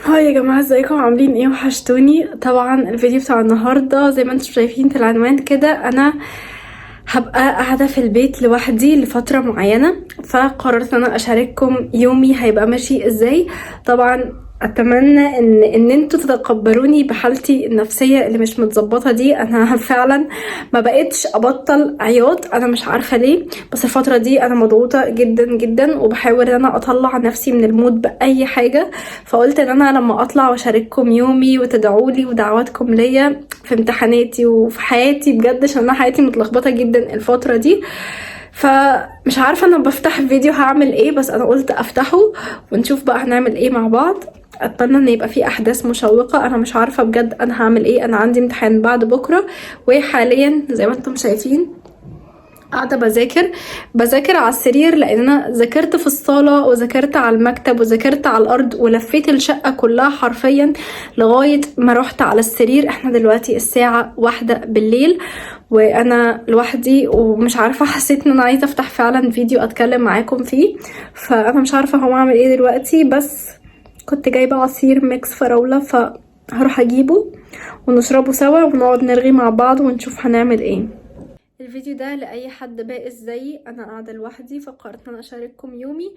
هاي يا جماعه، ازيكم؟ عاملين ايه؟ وحشتوني. طبعا الفيديو بتاع النهارده زي ما انتم شايفين في العنوان كده، انا هبقى قاعده في البيت لوحدي لفتره معينه، فقررت ان انا اشارككم يومي هيبقى ماشي ازاي. طبعا اتمنى ان انتوا تتقبلوني بحالتي النفسيه اللي مش متظبطه دي. انا فعلا ما بقتش ابطل عياط، انا مش عارفه ليه، بس الفتره دي انا مضغوطه جدا جدا وبحاول ان انا اطلع نفسي من المود باي حاجه. فقلت ان انا لما اطلع واشارككم يومي وتدعولي ودعواتكم ليا في امتحاناتي وفي حياتي بجد، عشان انا حياتي متلخبطه جدا الفتره دي. فمش عارفه انا بفتح فيديو هعمل ايه، بس انا قلت افتحه ونشوف بقى هنعمل ايه مع بعض. اتمنى ان يبقى في احداث مشوقه. انا مش عارفه بجد انا هعمل ايه. انا عندي امتحان بعد بكره، وحاليا زي ما انتم شايفين قاعده بذاكر على السرير، لان انا ذاكرت في الصاله وذاكرت على المكتب وذاكرت على الارض ولفيت الشقه كلها حرفيا لغايه ما رحت على السرير. احنا دلوقتي الساعه 1 بالليل وانا لوحدي ومش عارفه، حسيت ان انا عايزه افتح فعلا فيديو اتكلم معاكم فيه. فانا مش عارفه هو اعمل ايه دلوقتي، بس كنت جايبه عصير ميكس فراوله، فهروح اجيبه ونشربه سوا ونقعد نرغي مع بعض ونشوف هنعمل ايه. الفيديو ده لأي حد بائس زيي، أنا قاعدة لوحدي فقررت أن أنا أشارككم يومي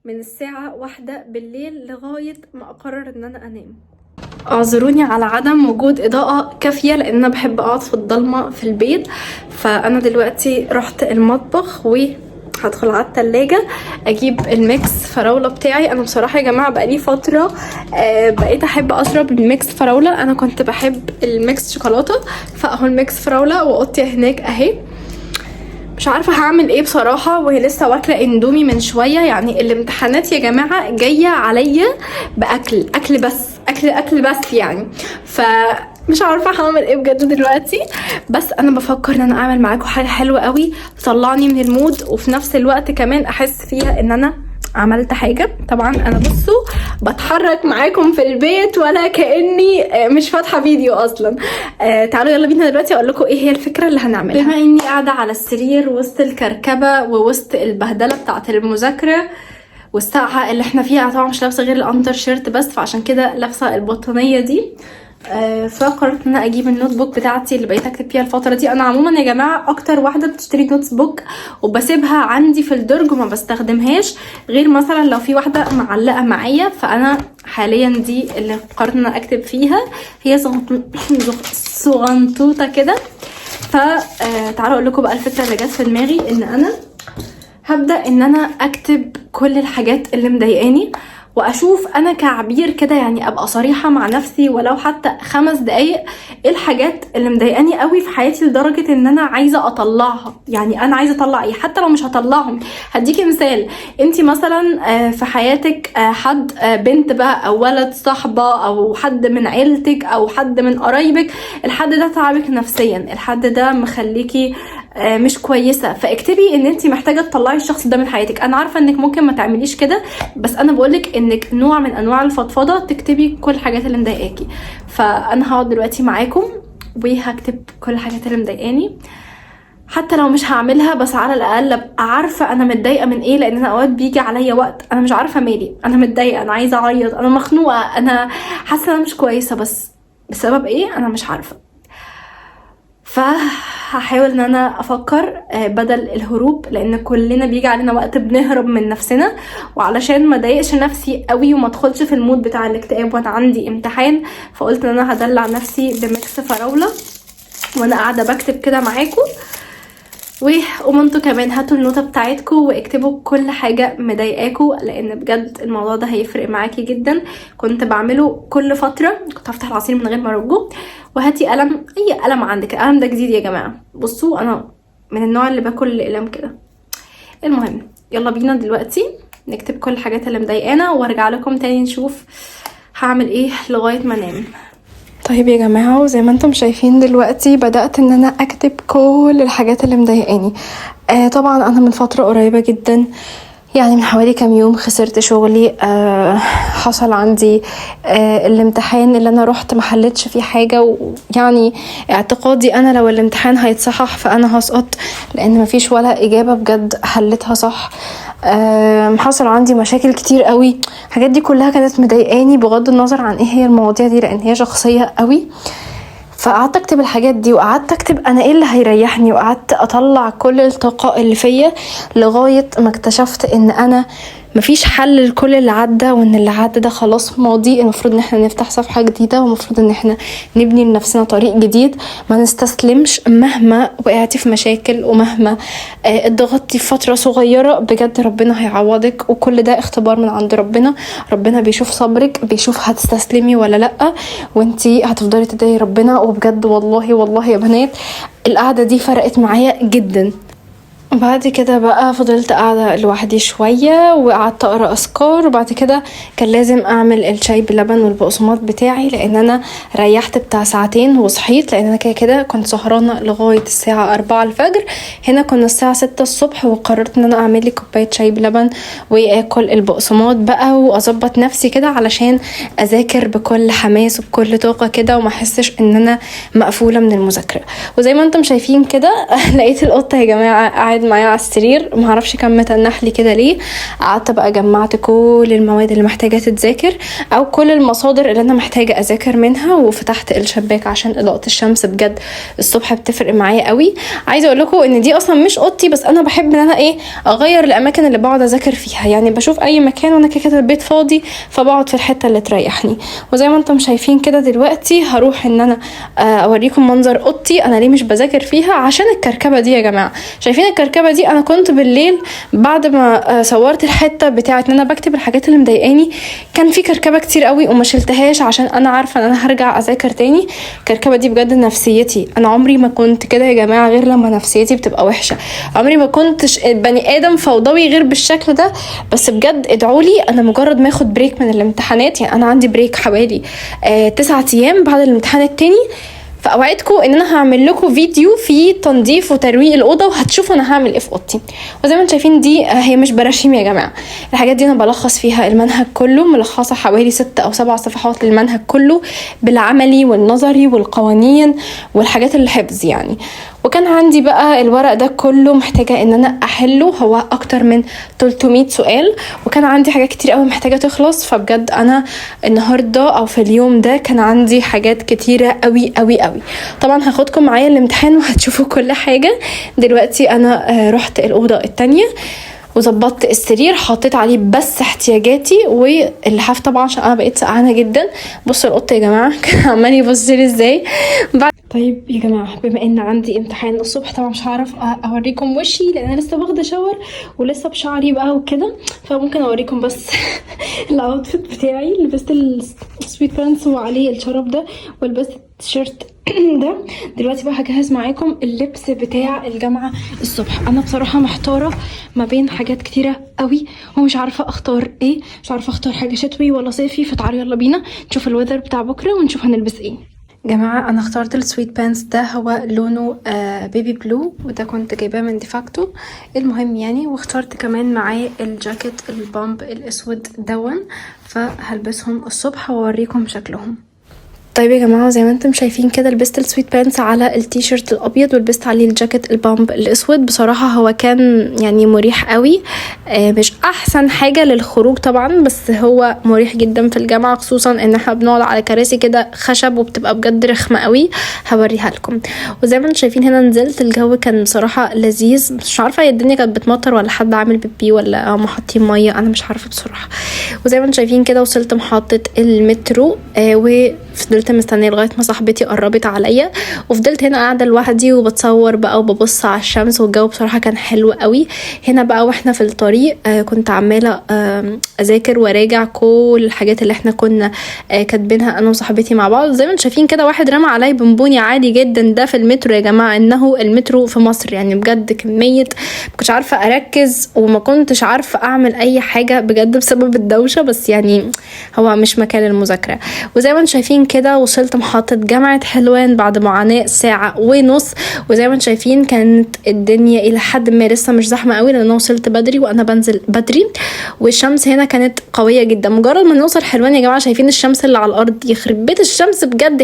من الساعة 1 بالليل لغاية ما أقرر أن أنا أنام. اعذروني على عدم وجود إضاءة كافية، لأن أنا بحب أقعد في الضلمة في البيت. فأنا دلوقتي رحت المطبخ هدخل على التلاجة اجيب الميكس فراولة بتاعي. انا بصراحة يا جماعة بقالي فترة بقيت احب اشرب الميكس فراولة. انا كنت بحب الميكس شوكولاتة، فاهو الميكس فراولة واوضتي هناك اهي. مش عارفة هعمل ايه بصراحة، وهي لسه واكلة اندومي من شوية. يعني الامتحانات يا جماعة جاية عليا باكل بس يعني. مش عارفه هعمل ايه بجد دلوقتي، بس انا بفكر ان انا اعمل معاكم حاجه حلوه قوي تطلعني من المود، وفي نفس الوقت كمان احس فيها ان انا عملت حاجه. طبعا انا بصوا بتحرك معاكم في البيت ولا كاني مش فاتحه فيديو اصلا. تعالوا يلا بينا دلوقتي اقول لكم ايه هي الفكره اللي هنعملها. بما اني قاعده على السرير وسط الكركبه ووسط البهدله بتاعه المذاكره والساعه اللي احنا فيها، طبعا مش لابسه غير الاندر شيرت بس، فعشان كده لابسه البطانيه دي. فقررت ان انا اجيب النوت بوك بتاعتي اللي بقيت اكتب فيها الفتره دي. انا عموما يا جماعه اكتر واحده بتشتري نوتس بوك وبسيبها عندي في الدرج وما بستخدمهاش، غير مثلا لو في واحده معلقه معايا. فانا حاليا دي اللي قررت ان انا اكتب فيها، هي صغنطوطه كده. فتعالوا اقول لكم بقى الفكره اللي جت في دماغي، ان انا هبدا ان انا اكتب كل الحاجات اللي مضايقاني، واشوف انا كعبير كده، يعني ابقى صريحه مع نفسي ولو حتى 5 دقايق، ايه الحاجات اللي مضايقاني قوي في حياتي لدرجه ان انا عايزه اطلعها. يعني انا عايزه اطلع ايه حتى لو مش هطلعهم. هديكي مثال، انتي مثلا في حياتك حد، بنت بقى او ولد، صاحبه او حد من عيلتك او حد من قرايبك، الحد ده تعبك نفسيا، الحد ده مخليكي مش كويسه، فاكتبي ان انتي محتاجه تطلعي الشخص ده من حياتك. انا عارفه انك ممكن ما تعمليش كده، بس انا بقولك انك نوع من انواع الفضفضه تكتبي كل الحاجات اللي مضايقاكي. فانا هقعد دلوقتي معاكم وهكتب كل الحاجات اللي مضايقاني، حتى لو مش هعملها بس على الاقل ابقى عارفه انا متضايقه من ايه. لان انا اوقات بيجي عليا وقت انا مش عارفه مالي، انا متضايقه، انا عايزه اعيط، انا مخنوقه، انا حاسه انا مش كويسه، بس بسبب ايه انا مش عارفه. فهحاول ان انا افكر بدل الهروب، لان كلنا بيجي علينا وقت بنهرب من نفسنا. وعلشان ما ضايقش نفسي قوي وما ادخلش في المود بتاع الاكتئاب وانا عندي امتحان، فقلت ان انا هدلع نفسي بميكس فراوله وانا قاعده بكتب كده معاكم. وقوموا انتوا كمان هاتوا النوتة بتاعتكم واكتبوا كل حاجة مضايقاكوا، لان بجد الموضوع ده هيفرق معاكي جدا. كنت بعمله كل فترة، كنت هفتح العصير من غير ما ارجه. وهاتي قلم، اي قلم عندك، القلم ده جديد يا جماعة. بصوا انا من النوع اللي باكل القلم كده. المهم يلا بينا دلوقتي نكتب كل الحاجات اللي مضايقانا وارجع لكم تاني نشوف هعمل ايه لغاية ما انام. طيب يا جماعة، وزي ما انتم شايفين دلوقتي بدأت ان انا اكتب كل الحاجات اللي مضايقاني. طبعا انا من فترة قريبة جدا، يعني من حوالي كام يوم خسرت شغلي. حصل عندي الامتحان اللي انا رحت محلتش فيه حاجة، ويعني اعتقادي انا لو الامتحان هيتصحح فانا هسقط، لان مفيش ولا اجابة بجد حلتها صح. حصل عندي مشاكل كتير قوي. الحاجات دي كلها كانت مضايقاني بغض النظر عن ايه هي المواضيع دي، لان هي شخصيه قوي. فقعدت اكتب الحاجات دي، وقعدت اكتب انا ايه اللي هيريحني، وقعدت اطلع كل الطاقه اللي فيا لغايه ما اكتشفت ان انا مفيش حل لكل اللي عدى، وان اللي عدى ده خلاص ماضي. المفروض ان احنا نفتح صفحه جديده، ومفروض ان احنا نبني لنفسنا طريق جديد. ما نستسلمش مهما وقعتي في مشاكل، ومهما اتضغطتي في فتره صغيره، بجد ربنا هيعوضك، وكل ده اختبار من عند ربنا. ربنا بيشوف صبرك، بيشوف هتستسلمي ولا لا، وانتي هتفضلي تدعي ربنا. وبجد والله والله يا بنات القعده دي فرقت معايا جدا. بعد كده بقى فضلت قاعدة لوحدي شوية، وقعدت اقرا اذكار. وبعد كده كان لازم اعمل الشاي باللبن والبقسماط بتاعي، لان انا ريحت بتاع ساعتين وصحيت، لان انا كده كنت سهرانة لغاية الساعة 4 الفجر. هنا كنا الساعة 6 الصبح، وقررت ان انا اعمل لي كوباية شاي بلبن واكل البقسماط بقى، واظبط نفسي كده علشان اذاكر بكل حماس وبكل طاقة كده، وما احسش ان انا مقفولة من المذاكرة. وزي ما انتم شايفين كده لقيت القطة يا جماعة قاعد معايا على السرير، معرفش كان متنح لي كده ليه. قعدت بقى جمعت كل المواد اللي محتاجة تتذاكر، او كل المصادر اللي انا محتاجة اذاكر منها، وفتحت الشباك عشان اضاءة الشمس بجد الصبح بتفرق معايا قوي. عايزة اقول لكم ان دي اصلا مش اوضتي، بس انا بحب ان انا اغير الاماكن اللي بقعد اذاكر فيها. يعني بشوف اي مكان وانا كده البيت فاضي، فبقعد في الحتة اللي تريحني. وزي ما انتم شايفين كده دلوقتي هروح ان انا اوريكم منظر اوضتي انا ليه مش بذاكر فيها، عشان الكركبة دي يا جماعة. شايفين الكركبة دي؟ انا كنت بالليل بعد ما صورت الحته بتاعه ان انا بكتب الحاجات اللي مضايقاني، كان في كركبه كتير قوي وما شلتهاش، عشان انا عارفه ان انا هرجع اذاكر تاني. الكركبه دي بجد نفسيتي، انا عمري ما كنت كده يا جماعه غير لما نفسيتي بتبقى وحشه. عمري ما كنتش بني ادم فوضوي غير بالشكل ده. بس بجد ادعوا لي، انا مجرد ما اخد بريك من الامتحانات، يعني انا عندي بريك حوالي 9 ايام بعد الامتحان التاني، فاوعدكم ان انا هعمل لكم فيديو فيه تنظيف وترويق الاوضه، وهتشوفوا انا هعمل ايه في اوضتي. وزي ما انتم شايفين دي هي مش براشيم يا جماعه، الحاجات دي انا بلخص فيها المنهج كله، ملخصه حوالي 6 أو 7 صفحات للمنهج كله، بالعملي والنظري والقوانين والحاجات الحفظ يعني. وكان عندي بقى الورق ده كله محتاجة ان انا احله، هو اكتر من 300 سؤال، وكان عندي حاجات كتير قوي محتاجة تخلص. فبجد انا النهاردة او في اليوم ده كان عندي حاجات كتيرة قوي قوي قوي. طبعا هاخدكم معايا الامتحان وهتشوفوا كل حاجة. دلوقتي انا رحت الأوضة التانية وظبطت السرير، حطيت عليه بس احتياجاتي واللحاف طبعا عشان انا بقيت سقعانه جدا. بصوا القط يا جماعه كان عمال يبص لي ازاي. طيب يا جماعه، بما ان عندي امتحان الصبح طبعا مش هعرف اوريكم وشي، لان انا لسه واخده شاور ولسه بشعري بقى وكده، فممكن اوريكم بس الاوتفيت بتاعي. لبست السويت بانس وعليه الشراب ده، ولبست التيشيرت ده. دلوقتي بقى هجهز معاكم اللبس بتاع الجامعه الصبح. انا بصراحه محتاره ما بين حاجات كتيره قوي، ومش عارفه اختار ايه، مش عارفه اختار حاجه شتوي ولا صيفي. فتعالوا يلا بينا نشوف الويذر بتاع بكره ونشوف هنلبس ايه. جماعه انا اخترت السويت بانس ده، هو لونه بيبي بلو، وده كنت جايباه من ديفاكتو. المهم يعني، واخترت كمان معاه الجاكيت البامب الاسود دون، فهلبسهم الصبح واوريكم شكلهم. طيب يا جماعه زي ما انتم شايفين كده، لبست السويت بانس على التيشيرت الابيض، ولبست عليه الجاكيت البامب الاسود. بصراحه هو كان يعني مريح قوي، مش احسن حاجه للخروج طبعا، بس هو مريح جدا في الجامعه، خصوصا ان احنا بنقعد على كراسي كده خشب وبتبقى بجد رخمه قوي. هوريها لكم. وزي ما انتم شايفين هنا نزلت، الجو كان بصراحه لذيذ. مش عارفه هي الدنيا كانت بتمطر ولا حد عامل بيبي ولا هم حاطين ميه، انا مش عارفه بصراحه. وزي ما انتم شايفين كده وصلت محطه المترو، وفضلت مستنيه لغايه ما صاحبتي قربت عليا، وفضلت هنا قاعده لوحدي وبتصور بقى وببص على الشمس، والجو بصراحه كان حلو قوي. هنا بقى واحنا في الطريق كنت عماله اذاكر وراجع كل الحاجات اللي احنا كنا كاتبينها انا وصاحبتي مع بعض. زي ما انتم شايفين كده واحد رمى علي بونبوني عادي جدا، ده في المترو يا جماعه، انه المترو في مصر يعني بجد كميه ما كنتش عارفه اركز، وما كنتش عارفه اعمل اي حاجه بجد بسبب الدوشه، بس يعني هو مش مكان المذاكره. وزي ما انتم شايفين كده وصلت محطة جامعة حلوان بعد معاناة ساعة ونص. وزي ما انتم شايفين كانت الدنيا الى حد ما لسه مش زحمة قوي لان انا وصلت بدري وانا بنزل بدري، والشمس هنا كانت قوية جدا. مجرد ما نوصل حلوان يا جماعة شايفين الشمس اللي على الارض، يخرب بيت الشمس بجد.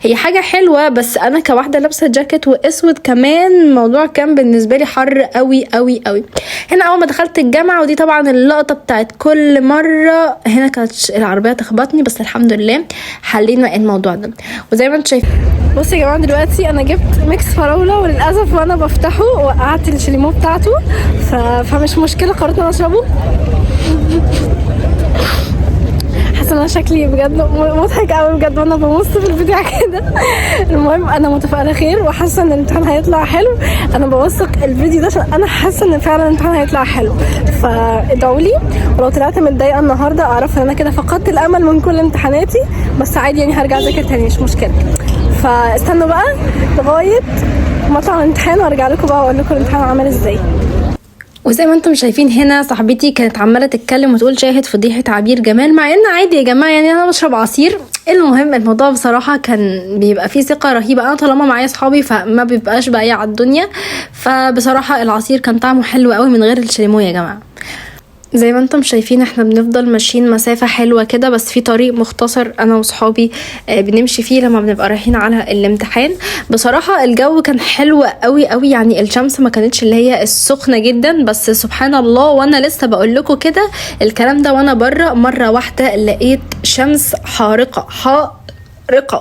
هي حاجة حلوة، بس انا كواحدة لابسة جاكيت واسود كمان الموضوع كان بالنسبة لي حر قوي قوي قوي. هنا اول ما دخلت الجامعة، ودي طبعا اللقطة بتاعت كل مرة، هنا كانت العربية تخبطني بس الحمد لله حلينا الموضوع ده. وزي ما انتم شايفين بصوا يا جماعة دلوقتي انا جبت ميكس فراولة، وللأسف وانا بفتحه وقعت الشليمو بتاعته، فمش مشكلة قررت انا اشربه. حاسه انا شكلي بجد مضحك قوي بجد وانا ببص في البتاع كده. المهم انا متفائله خير وحاسه ان الامتحان هيطلع حلو. انا بوثق الفيديو ده عشان انا حاسه ان فعلا الامتحان هيطلع حلو، فادعوا لي. ولو طلعت متضايقه النهارده اعرف ان انا كده فقدت الامل من كل امتحاناتي، بس عادي يعني هرجع اذاكر تاني مش مشكله. فاستنوا بقى لغايه ما اطلع من الامتحان وارجع لكم بقى واقول لكم الامتحان عمل ازاي. وزي ما انتم شايفين هنا صاحبتي كانت عماله تتكلم وتقول شاهد فضيحه عبير جمال، مع ان عادي يا جماعه يعني انا بشرب عصير. المهم الموضوع بصراحه كان بيبقى فيه ثقه رهيبه، انا طالما معايا صحابي فما بيبقاش باقي على الدنيا. فبصراحه العصير كان طعمه حلو قوي من غير الشليمو يا جماعه. زي ما انتم شايفين احنا بنفضل ماشيين مسافة حلوة كده، بس في طريق مختصر انا وصحابي بنمشي فيه لما بنبقى رايحين على الامتحان. بصراحة الجو كان حلو قوي قوي، يعني الشمس ما كانتش اللي هي السخنة جدا، بس سبحان الله وانا لسه بقول لكم كده الكلام ده وانا بره مرة واحدة لقيت شمس حارقة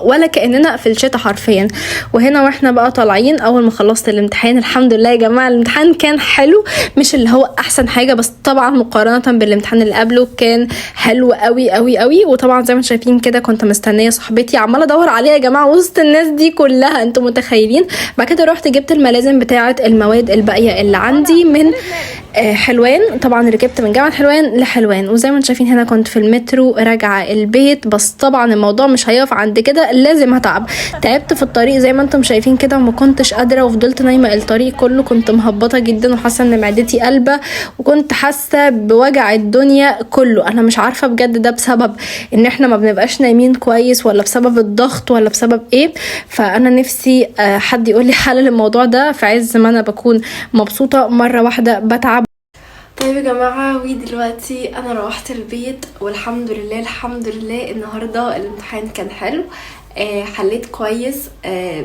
ولا كأننا في الشتاء حرفيا. وهنا واحنا بقى طالعين اول ما خلصت الامتحان الحمد لله يا جماعه الامتحان كان حلو، مش اللي هو احسن حاجه بس طبعا مقارنه بالامتحان اللي قبله كان حلو قوي قوي قوي. وطبعا زي ما انتم شايفين كده كنت مستنيه صاحبتي عماله ادور عليها يا جماعه وسط الناس دي كلها، انتم متخيلين. بعد كده رحت جبت الملازم بتاعه المواد الباقيه اللي عندي من حلوان. طبعا ركبت من جامعه حلوان لحلوان، وزي ما انتم شايفين هنا كنت في المترو راجعه البيت. بس طبعا الموضوع مش هيقف عند كده، لازم تعبت في الطريق زي ما انتم شايفين كده، وما كنتش قادره وفضلت نايمه الطريق كله. كنت مهبطه جدا وحاسه ان معدتي قلبه، وكنت حاسه بوجع الدنيا كله. انا مش عارفه بجد ده بسبب ان احنا ما بنبقاش نايمين كويس، ولا بسبب الضغط، ولا بسبب ايه. فانا نفسي حد يقول لي حل للموضوع ده في عز ما انا بكون مبسوطه مره واحده بتعب. طيب يا جماعة ودلوقتي انا روحت البيت والحمد لله النهاردة الامتحان كان حلو. حليت كويس.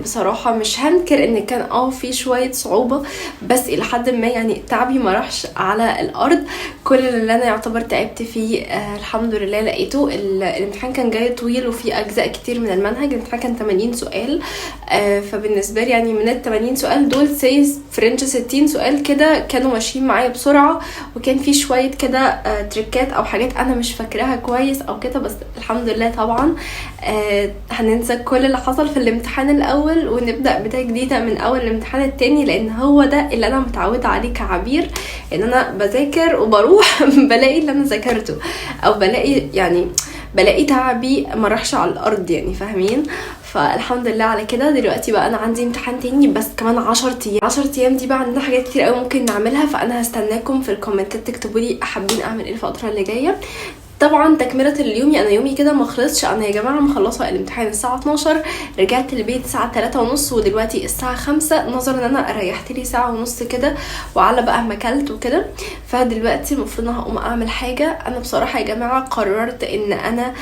بصراحة مش هنكر ان كان في شوية صعوبة، بس الى حد ما يعني تعبي ما راحش على الارض. كل اللي انا يعتبر تعبت فيه الحمد لله لقيته. الامتحان كان جاي طويل وفي اجزاء كتير من المنهج. الامتحان كان 80 سؤال، فبالنسبة لي يعني من ال 80 سؤال دول سيز فرنش 60 سؤال كده كانوا ماشيين معايا بسرعة، وكان في شوية كده تريكات او حاجات انا مش فاكراها كويس او كده، بس الحمد لله طبعا هننسى كل اللي حصل في الامتحان الاول ونبدأ بداية جديدة من اول الامتحان التاني، لان هو ده اللي انا متعودة عليه كعبير، ان انا بذاكر وبروح بلاقي اللي انا ذاكرته، او بلاقي تعبي ما راحش على الارض يعني، فاهمين؟ فالحمد لله على كده. دلوقتي بقى انا عندي امتحان تاني بس كمان 10 ايام دي بقى عندنا حاجات كتير قوي ممكن نعملها، فانا هستناكم في الكومنتات تكتبوا لي حابين اعمل ايه الفتره اللي جايه. طبعا تكمله اليوم، انا يومي كده ما خلصش. انا يا جماعه مخلصه الامتحان الساعه 12، رجعت البيت الساعه 3:30 ودلوقتي الساعه 5، نظرا ان انا ريحت لي ساعه ونص كده وعلى بقى ما اكلت وكده. فدلوقتي المفروض ان هقوم اعمل حاجه. انا بصراحه يا جماعه قررت ان انا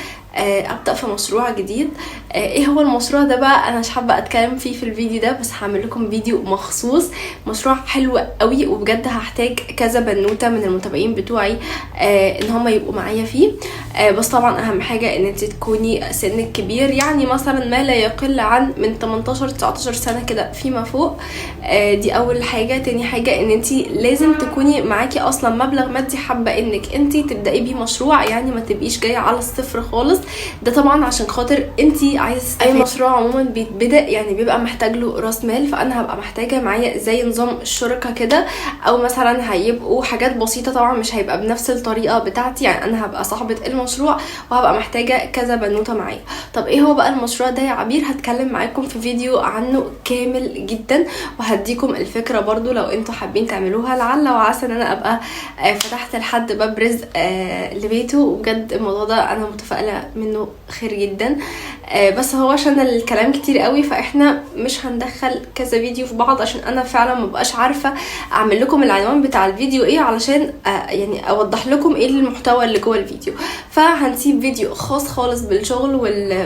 ابدا في مشروع جديد. ايه هو المشروع ده بقى؟ انا مش حابه اتكلم فيه في الفيديو ده، بس هعمل لكم فيديو مخصوص. مشروع حلو قوي وبجد هحتاج كذا بنوته من المتابعين بتوعي ان هم يبقوا معايا فيه. بس طبعا اهم حاجه ان انت تكوني سنك كبير، يعني مثلا ما لا يقل عن من 18-19 سنه كده فيما فوق. دي اول حاجه. تاني حاجه ان انت لازم تكوني معاكي اصلا مبلغ مادي حابه انك انت تبداي بيه مشروع، يعني ما تبقيش جايه على الصفر خالص. ده طبعا عشان خاطر انتي عايزه اي مشروع عموما بيتبدا يعني بيبقى محتاج له راس مال، فانا هبقى محتاجه معايا زي نظام الشركه كده، او مثلا هيبقوا حاجات بسيطه طبعا مش هيبقى بنفس الطريقه بتاعتي، يعني انا هبقى صاحبه المشروع وهبقى محتاجه كذا بنوته معايا. طب ايه هو بقى المشروع ده يا عبير؟ هتكلم معاكم في فيديو عنه كامل جدا، وهديكم الفكره برضو لو انتوا حابين تعملوها، لعل وعسى ان انا ابقى فتحت لحد باب رزق لبيته. وبجد الموضوع ده انا متفائله منه خير جدا. بس هو عشان الكلام كتير قوي فاحنا مش هندخل كذا فيديو في بعض، عشان انا فعلا مبقاش عارفه اعمل لكم العنوان بتاع الفيديو ايه، علشان يعني اوضح لكم ايه المحتوى اللي جوه الفيديو. فهنسيب فيديو خاص خالص بالشغل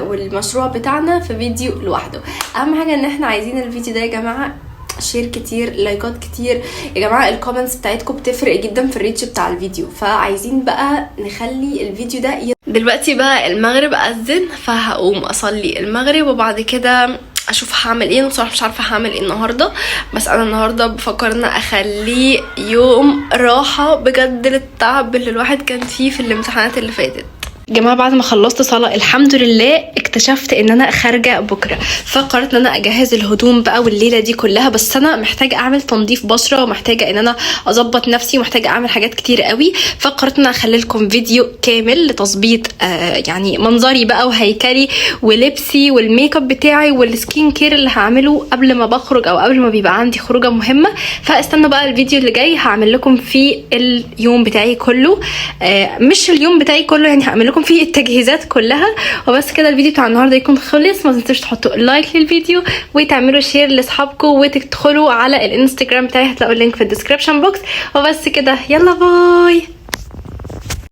والمشروع بتاعنا في فيديو لوحده. اهم حاجه ان احنا عايزين الفيديو ده يا جماعه شير كتير، لايكات كتير يا جماعه. الكومنتس بتاعتكم بتفرق جدا في الريتش بتاع الفيديو، فعايزين بقى نخلي الفيديو ده دلوقتي بقى المغرب اذن، فهقوم اصلي المغرب وبعد كده اشوف هعمل ايه. بصراحه مش عارفه هعمل ايه النهارده، بس انا النهارده بفكر ان اخليه يوم راحه بجد للتعب اللي الواحد كان فيه في الامتحانات اللي فاتت. جماعه بعد ما خلصت صلاه الحمد لله اكتشفت ان انا خارجه بكره، فقررت ان انا اجهز الهدوم بقى والليله دي كلها. بس انا محتاجه اعمل تنظيف بشره ومحتاجه ان انا اظبط نفسي ومحتاجه اعمل حاجات كتير قوي. فقررت ان انا اخلي لكم فيديو كامل لتظبيط يعني منظري بقى وهيكلي ولبسي والميك اب بتاعي والسكين كير اللي هعمله قبل ما بخرج او قبل ما بيبقى عندي خروجه مهمه. فاستنوا بقى الفيديو اللي جاي هعمل لكم فيه اليوم بتاعي كله، مش اليوم بتاعي كله يعني، هعمل لكم فيه التجهيزات كلها. وبس كده الفيديو بتاع النهارده يكون خلص. ما تنسوش تحطوا لايك للفيديو وتعملوا شير لاصحابكم وتدخلوا على الانستجرام بتاعي، هتلاقوا اللينك في الديسكريبشن بوكس. وبس كده يلا باي.